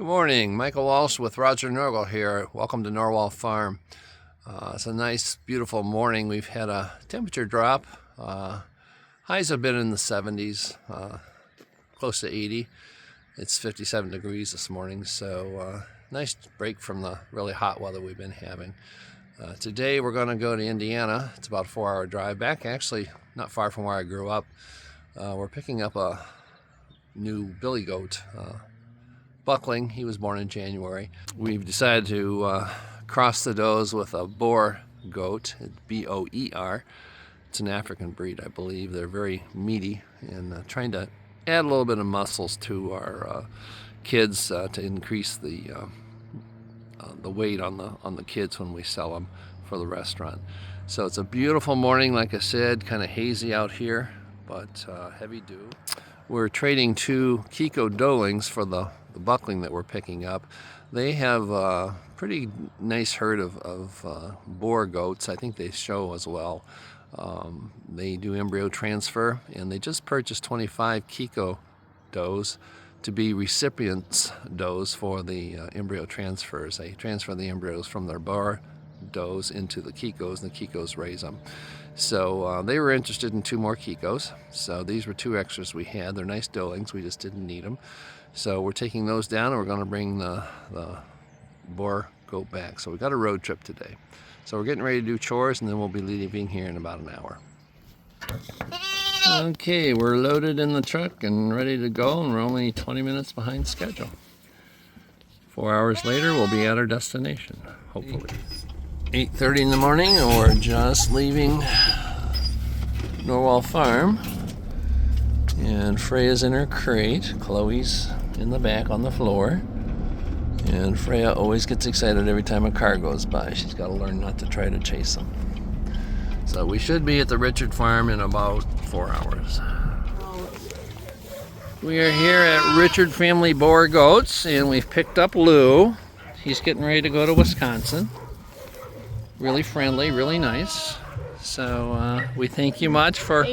Good morning, Michael Walsh with Roger Norgel here. Welcome to Norwal Farm. It's a nice, beautiful morning. We've had a temperature drop. Highs have been in the 70s, close to 80. It's 57 degrees this morning, so nice break from the really hot weather we've been having. Today we're going to go to Indiana. It's about a 4-hour drive back, actually not far from where I grew up. We're picking up a new billy goat, Buckling. He was born in January. We've decided to cross the does with a boar goat, B-O-E-R. It's an African breed, I believe. They're very meaty, and trying to add a little bit of muscles to our kids to increase the weight on the kids when we sell them for the restaurant. So it's a beautiful morning, like I said, kind of hazy out here, but heavy dew. We're trading 2 Kiko Dolings for the buckling that we're picking up. They have a pretty nice herd of boar goats. I think they show as well. They do embryo transfer, and they just purchased 25 Kiko does to be recipients does for the embryo transfers. They transfer the embryos from their boar does into the Kikos, and the Kikos raise them. So they were interested in 2 more Kikos. So these were 2 extras we had. They're nice Dolings. We just didn't need them. So we're taking those down, and we're going to bring the boar goat back. So we got a road trip today. So we're getting ready to do chores, and then we'll be leaving here in about an hour. Okay, we're loaded in the truck and ready to go, and we're only 20 minutes behind schedule. 4 hours later, we'll be at our destination, hopefully. 8:30 in the morning, and we're just leaving Norwal Farm. And Freya's in her crate. Chloe's in the back on the floor. And Freya always gets excited every time a car goes by. She's got to learn not to try to chase them. So we should be at the Richard Farm in about 4 hours. We are here at Richard Family Boar Goats, and we've picked up Lou. He's getting ready to go to Wisconsin. Really friendly, really nice. So we thank you much for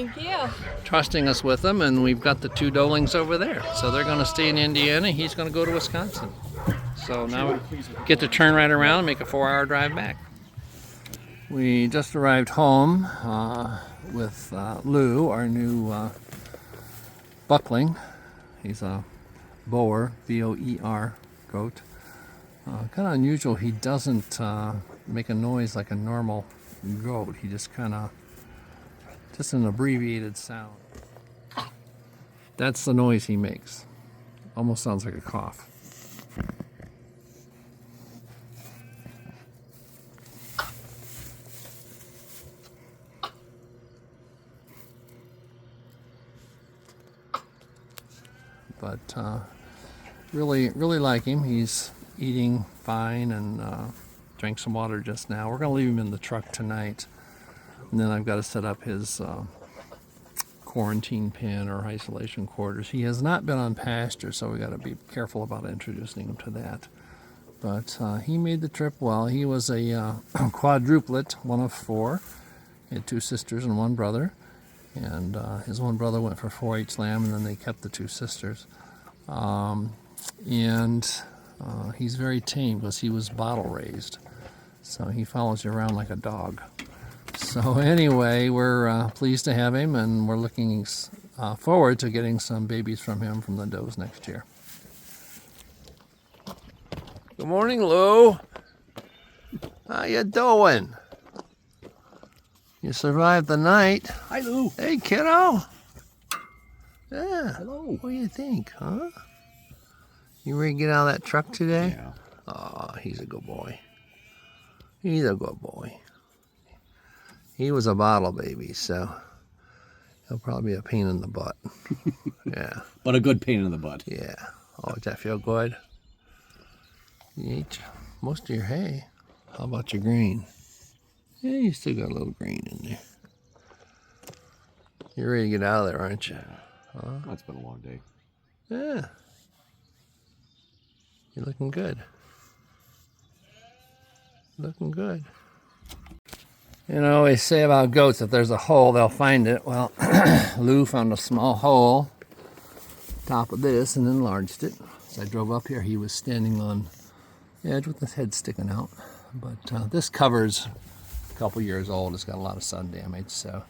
trusting us with them, and we've got the 2 Dolings over there. So they're going to stay in Indiana. He's going to go to Wisconsin. So now we get to turn right around and make a 4-hour drive back. We just arrived home with Lou, our new Buckling. He's a boar, B-O-E-R goat. Kind of unusual. He doesn't make a noise like a normal goat. He just just an abbreviated sound. That's the noise he makes. Almost sounds like a cough. But really like him. He's eating fine and drank some water just now. We're going to leave him in the truck tonight, and then I've got to set up his quarantine pen or isolation quarters. He has not been on pasture, so we got to be careful about introducing him to that. But he made the trip well. He was a quadruplet, one of 4. He had 2 sisters and 1 brother, and his one brother went for 4-H lamb, and then they kept the 2 sisters. He's very tame because he was bottle raised. So he follows you around like a dog. So anyway, we're pleased to have him, and we're looking forward to getting some babies from him from the does next year. Good morning, Lou. How you doing? You survived the night. Hi, Lou. Hey, kiddo. Yeah. Hello. What do you think, huh? You ready to get out of that truck today? Yeah. Oh, he's a good boy. He's a good boy. He was a bottle baby, so he'll probably be a pain in the butt. Yeah. But a good pain in the butt. Yeah. Oh, does that feel good? You ate most of your hay. How about your grain? Yeah, you still got a little grain in there. You're ready to get out of there, aren't you? Huh? Oh, it's been a long day. Yeah. You're looking good. Looking good. You know, they say about goats, if there's a hole, they'll find it. Well, Lou found a small hole top of this and enlarged it. As I drove up here, he was standing on the edge with his head sticking out. But this cover's a couple years old. It's got a lot of sun damage, so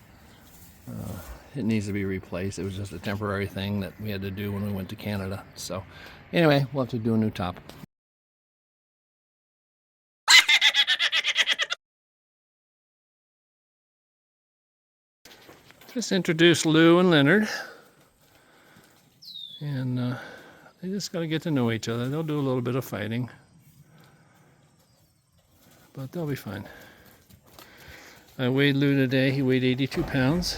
it needs to be replaced. It was just a temporary thing that we had to do when we went to Canada. So anyway, we'll have to do a new top. Just introduced Lou and Leonard. And they just got to get to know each other. They'll do a little bit of fighting, but they'll be fine. I weighed Lou today. He weighed 82 pounds.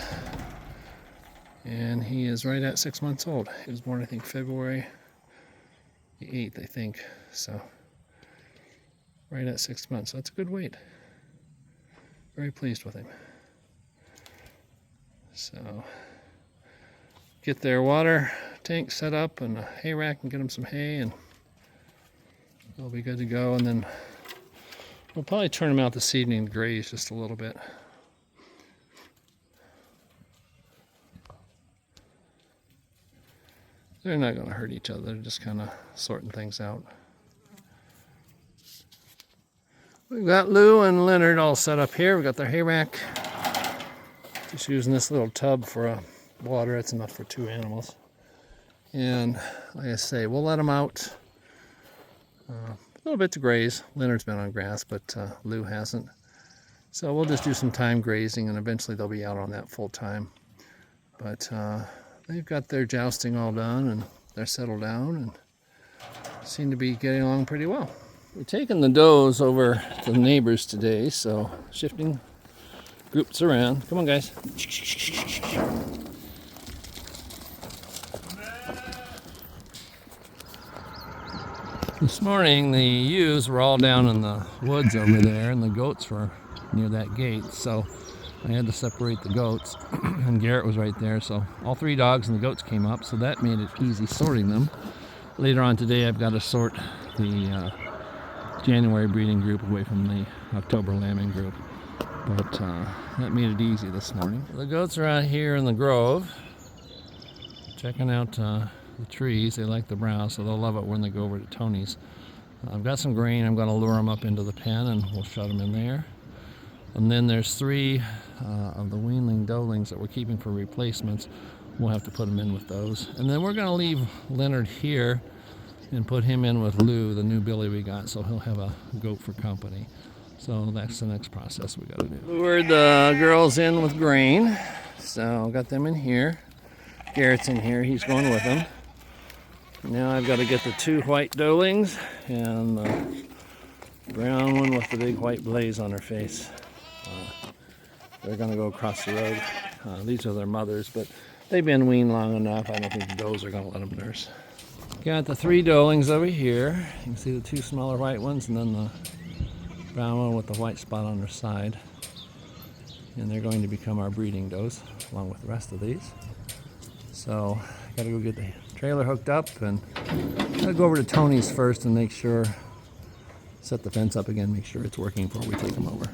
And he is right at 6 months old. He was born, I think, February the 8th, I think. So, right at 6 months. So that's a good weight. Very pleased with him. So, get their water tank set up and a hay rack and get them some hay, and they'll be good to go. And then we'll probably turn them out this evening to graze just a little bit. They're not going to hurt each other. They're just kind of sorting things out. We've got Lou and Leonard all set up here. We've got their hay rack. Just using this little tub for water. It's enough for 2 animals. And like I say, we'll let them out a little bit to graze. Leonard's been on grass, but Lou hasn't. So we'll just do some time grazing, and eventually they'll be out on that full time. But they've got their jousting all done, and they're settled down and seem to be getting along pretty well. We're taking the does over to the neighbors today, so shifting groups around. Come on, guys. This morning the ewes were all down in the woods over there, and the goats were near that gate, so I had to separate the goats, and Garrett was right there, so all 3 dogs and the goats came up, so that made it easy sorting them. Later on today I've got to sort the January breeding group away from the October lambing group, but that made it easy this morning. The goats are out here in the grove checking out the trees. They like the browse, so they'll love it when they go over to Tony's. I've got some grain. I'm going to lure them up into the pen, and we'll shut them in there. And then there's 3 of the weanling doelings that we're keeping for replacements. We'll have to put them in with those. And then we're going to leave Leonard here and put him in with Lou, the new Billy we got, so he'll have a goat for company. So that's the next process we got to do. Lured the girls in with grain, so got them in here. Garrett's in here. He's going with them. Now I've got to get the 2 white doelings and the brown one with the big white blaze on her face. They're going to go across the road. These are their mothers, but they've been weaned long enough. I don't think the does are going to let them nurse. Got the 3 doelings over here. You can see the 2 smaller white ones and then the brown one with the white spot on their side. And they're going to become our breeding does along with the rest of these. So got to go get the trailer hooked up, and gotta go over to Tony's first and make sure, set the fence up again, make sure it's working before we take them over.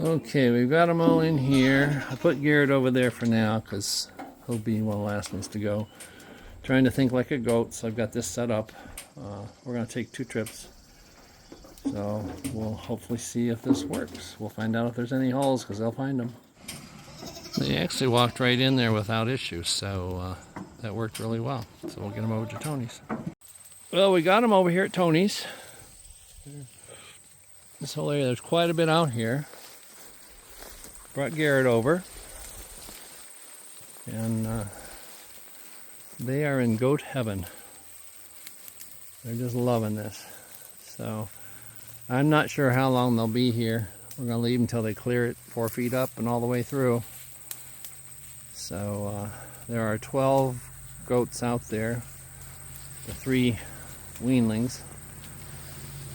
Okay, we've got them all in here. I put Garrett over there for now because he'll be one of the last ones to go. Trying to think like a goat, so I've got this set up. We're going to take 2 trips, so we'll hopefully see if this works. We'll find out if there's any holes, because they'll find them. They actually walked right in there without issues, so that worked really well. So we'll get them over to Tony's. Well, we got them over here at Tony's. This whole area, there's quite a bit out here. Brought Garrett over. And they are in goat heaven. They're just loving this. So I'm not sure how long they'll be here. We're going to leave until they clear it 4 feet up and all the way through. So there are 12 goats out there, the 3 weanlings,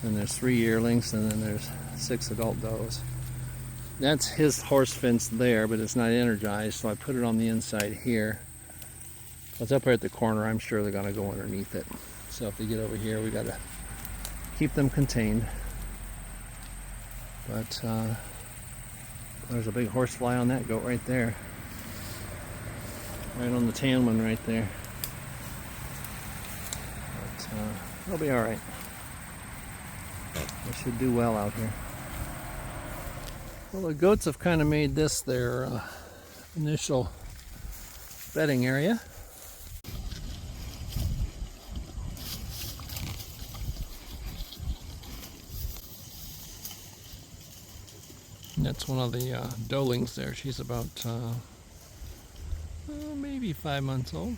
and there's 3 yearlings, and then there's 6 adult does. That's his horse fence there, but it's not energized, so I put it on the inside here. It's up there at the corner. I'm sure they're going to go underneath it. So if they get over here, we got to keep them contained. But there's a big horsefly on that goat right there. Right on the tan one right there. But they'll be all right. But they should do well out here. Well, the goats have kind of made this their initial bedding area. And that's one of the doelings there. She's about maybe 5 months old,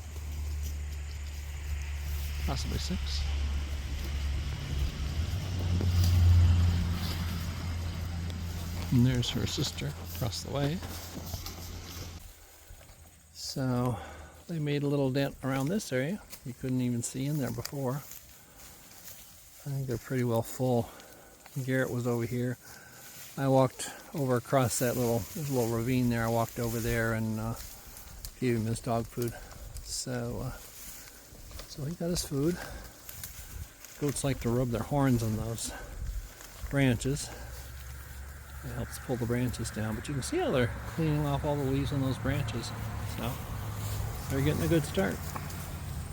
possibly 6. And there's her sister across the way. So they made a little dent around this area. You couldn't even see in there before. I think they're pretty well full. Garrett was over here. I walked over across that there's a little ravine there. I walked over there and gave him his dog food. So he got his food. Goats like to rub their horns on those branches. It helps pull the branches down, but you can see how they're cleaning off all the leaves on those branches. So they're getting a good start.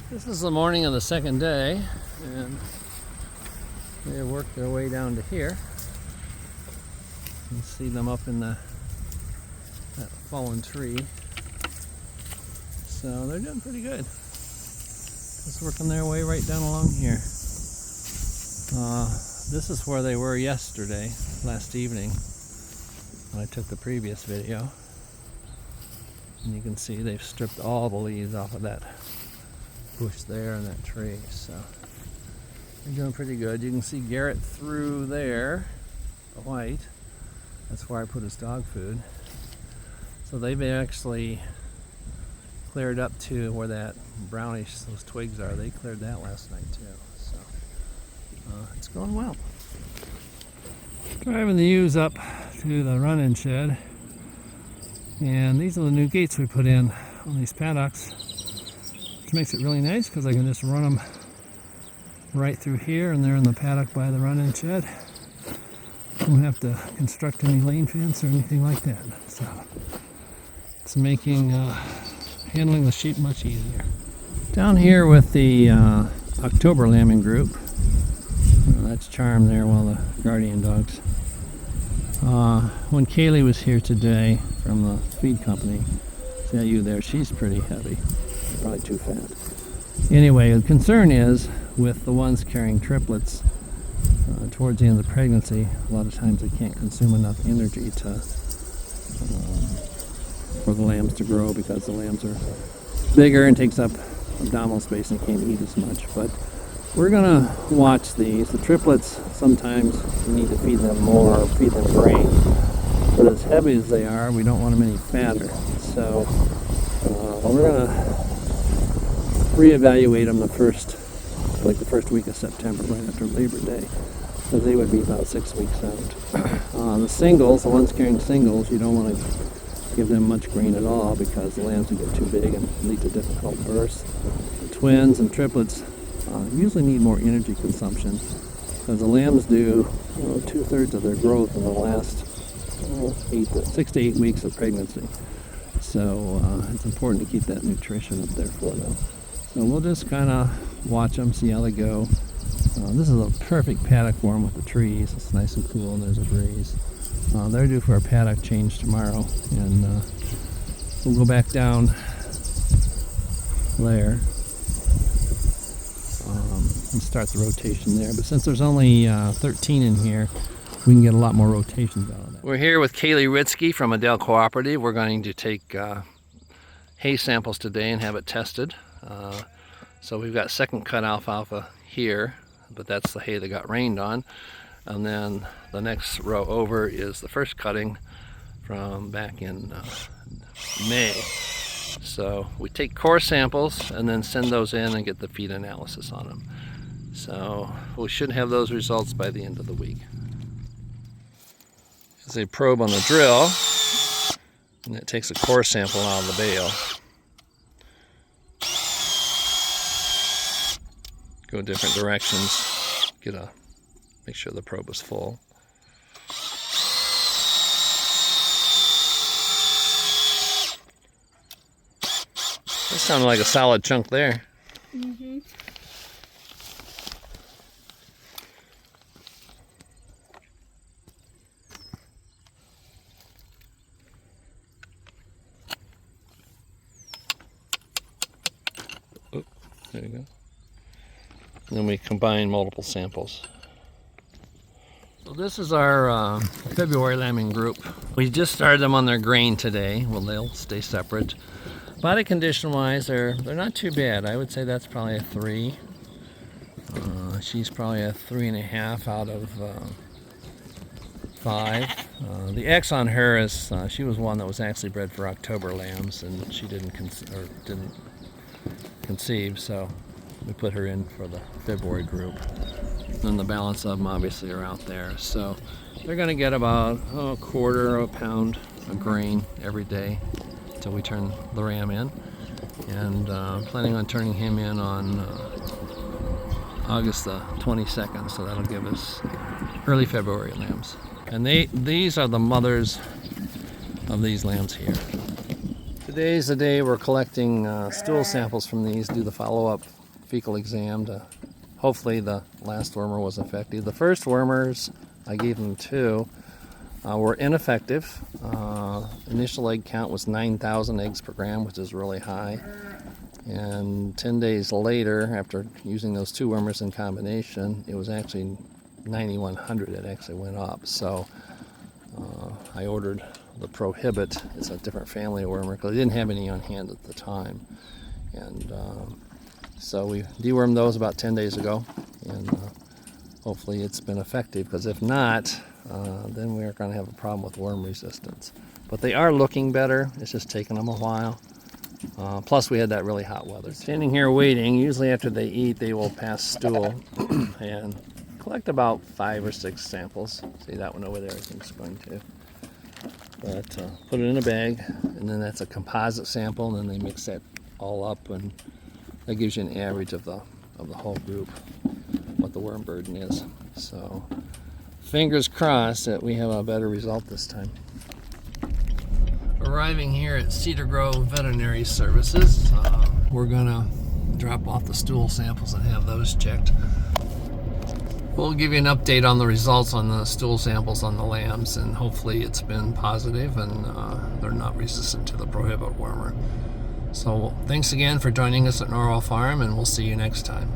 This is the morning of the second day, and they have worked their way down to here. You can see them up in that fallen tree. So they're doing pretty good. Just working their way right down along here. This is where they were yesterday, last evening, when I took the previous video. And you can see they've stripped all the leaves off of that bush there and that tree. So they're doing pretty good. You can see Garrett through there, the white. That's where I put his dog food. So they've actually cleared up to where that brownish, those twigs are. They cleared that last night too. So it's going well. Driving the ewes up to the run-in shed. And these are the new gates we put in on these paddocks, which makes it really nice because I can just run them right through here, and they're in the paddock by the run-in shed. Don't have to construct any lane fence or anything like that. So it's making handling the sheep much easier. Down here with the October lambing group, that's Charm there, one of the guardian dogs. When Kaylee was here today from the feed company, see that ewe there, she's pretty heavy, probably too fat. Anyway, the concern is with the ones carrying triplets towards the end of the pregnancy, a lot of times they can't consume enough energy for the lambs to grow, because the lambs are bigger and takes up abdominal space and can't eat as much. But we're gonna watch these. The triplets, sometimes you need to feed them more or feed them grain. But as heavy as they are, we don't want them any fatter. So we're gonna reevaluate them the first week of September, right after Labor Day, because they would be about 6 weeks out. The singles, the ones carrying singles, you don't want to give them much grain at all, because the lambs would get too big and lead to difficult births. The twins and triplets usually need more energy consumption, because the lambs do 2/3 of their growth in the last 6 to 8 weeks of pregnancy. So it's important to keep that nutrition up there for them. So we'll just kind of watch them, see how they go. This is a perfect paddock for them with the trees. It's nice and cool, and there's a breeze. They're due for a paddock change tomorrow, and we'll go back down there and start the rotation there. But since there's only 13 in here, we can get a lot more rotations out of that. We're here with Kaylee Ritzky from Adele Cooperative. We're going to take hay samples today and have it tested. So we've got second cut alfalfa here, but that's the hay that got rained on. And then the next row over is the first cutting from back in May. So we take core samples and then send those in and get the feed analysis on them. So we should have those results by the end of the week. There's a probe on the drill, and it takes a core sample out of the bale. Go different directions, make sure the probe is full. That sounded like a solid chunk there. Mm-hmm. then we combine multiple samples. So this is our February lambing group. We just started them on their grain today. Well, they'll stay separate. Body condition wise, they're not too bad. I would say that's probably a 3. She's probably a 3.5 out of 5. The X on her is she was one that was actually bred for October lambs, and she didn't conceive, so we put her in for the February group. And the balance of them obviously are out there. So they're going to get about a quarter of a pound of grain every day until we turn the ram in. And planning on turning him in on August the 22nd, so that'll give us early February lambs. And these are the mothers of these lambs here. Today's the day we're collecting stool samples from these, do the follow-up fecal exam to hopefully the last wormer was effective. The first wormers, I gave them 2, were ineffective. Initial egg count was 9,000 eggs per gram, which is really high. And 10 days later, after using those 2 wormers in combination, it was actually 9,100. It actually went up. So I ordered the Prohibit. It's a different family of wormer because I didn't have any on hand at the time. And so we dewormed those about 10 days ago, and hopefully it's been effective, because if not, then we're going to have a problem with worm resistance. But they are looking better. It's just taking them a while. Plus we had that really hot weather. Standing here waiting, usually after they eat they will pass stool and collect about 5 or 6 samples. See that one over there, I think it's going to. But put it in a bag, and then that's a composite sample, and then they mix that all up, and that gives you an average of the whole group, what the worm burden is. So fingers crossed that we have a better result this time. Arriving here at Cedar Grove Veterinary Services, we're gonna drop off the stool samples and have those checked. We'll give you an update on the results on the stool samples on the lambs, and hopefully it's been positive and they're not resistant to the Prohibit wormer. So thanks again for joining us at Norwal Farm, and we'll see you next time.